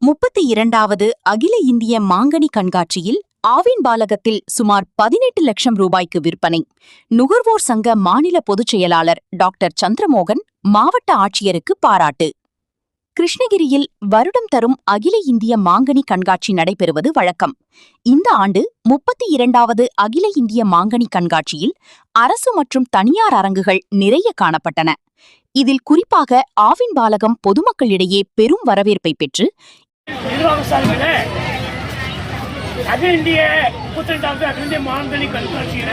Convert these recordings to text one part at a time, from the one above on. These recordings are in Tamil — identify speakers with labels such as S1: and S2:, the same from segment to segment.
S1: 32வது அகில இந்திய மாங்கனி கண்காட்சியில் ஆவின் பாலகத்தில் சுமார் 18 லட்சம் ரூபாய்க்கு விற்பனை. நுகர்வோர் சங்க மாநில பொதுச் செயலாளர் டாக்டர் சந்திரமோகன் மாவட்ட ஆட்சியருக்கு பாராட்டு. கிருஷ்ணகிரியில் வருடம் தரும் அகில இந்திய மாங்கனி கண்காட்சி நடைபெறுவது வழக்கம். இந்த ஆண்டு 32வது அகில இந்திய மாங்கனி கண்காட்சியில் அரசு மற்றும் தனியார் அரங்குகள் நிறைய காணப்பட்டன. இதில் குறிப்பாக ஆவின் பாலகம் பொதுமக்களிடையே பெரும் வரவேற்பை பெற்று
S2: அகில இந்திய 32வது அகில இந்திய மாங்கனி கண்காட்சியில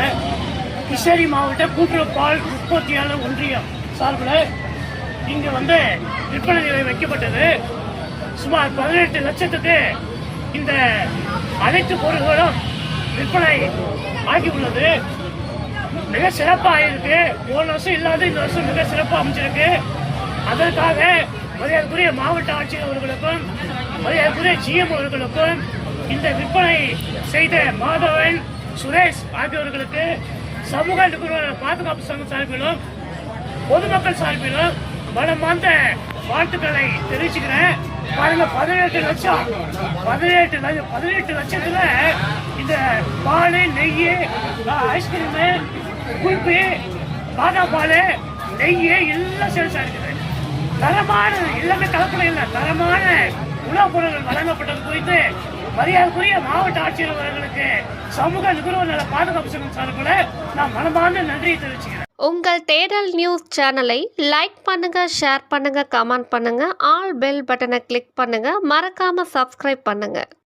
S2: கிருஷ்ணகிரி மாவட்ட கூட்டுறவு பால் உற்பத்தியாளர் ஒன்றியம் சார்பில் இங்கு விற்பனை நிலை வைக்கப்பட்டது. சுமார் 18 லட்சத்துக்கு இந்த அனைத்து பொருட்களும் விற்பனை ஆகியுள்ளது. மிக சிறப்பாக இருக்கு. போன வருஷம் இல்லாத இந்த வருஷம் மிக சிறப்பாக அமைஞ்சிருக்கு. அதற்காக மரியாதைக்குரிய மாவட்ட ஆட்சியர் அவர்களுக்கும் மரியாதைக்குரிய GM அவர்களுக்கும் இந்த விற்பனை செய்த மாதவன், சுரேஷ் ஆகியோர்களுக்கு சமூக நுகர்வோர் பாதுகாப்பு சங்கம் சார்பிலும் பொதுமக்கள் சார்பிலும் மனமார்ந்த வாழ்த்துக்களை தெரிவிச்சுக்கிறேன். பாருங்க, 18 லட்சத்துல இந்த பால், நெய், ஐஸ்கிரீமு, குல்பி, பாதாம் பால், நெய் எல்லாம் சேல்ஸ் இருக்குது. தரமான எல்லாமே கலப்படம் இல்லை, தரமான உணவுப் பொருட்கள் வழங்கப்பட்டது குறித்து மரியாதைக்குரிய மாவட்ட ஆட்சியர் அவர்களுக்கு சமூக நுகர்வோர் நல பாதுகாப்பு சங்கம் சார்பில் நான் மனமார்ந்த நன்றியை தெரிவிச்சுக்கிறேன்.
S3: உங்கள் தேடல் நியூஸ் சேனலை லைக் பண்ணுங்க, ஷேர் பண்ணுங்க, கமெண்ட் பண்ணுங்க, ஆல் பெல் பட்டனை கிளிக் பண்ணுங்க, மறக்காம சப்ஸ்கிரைப் பண்ணுங்க.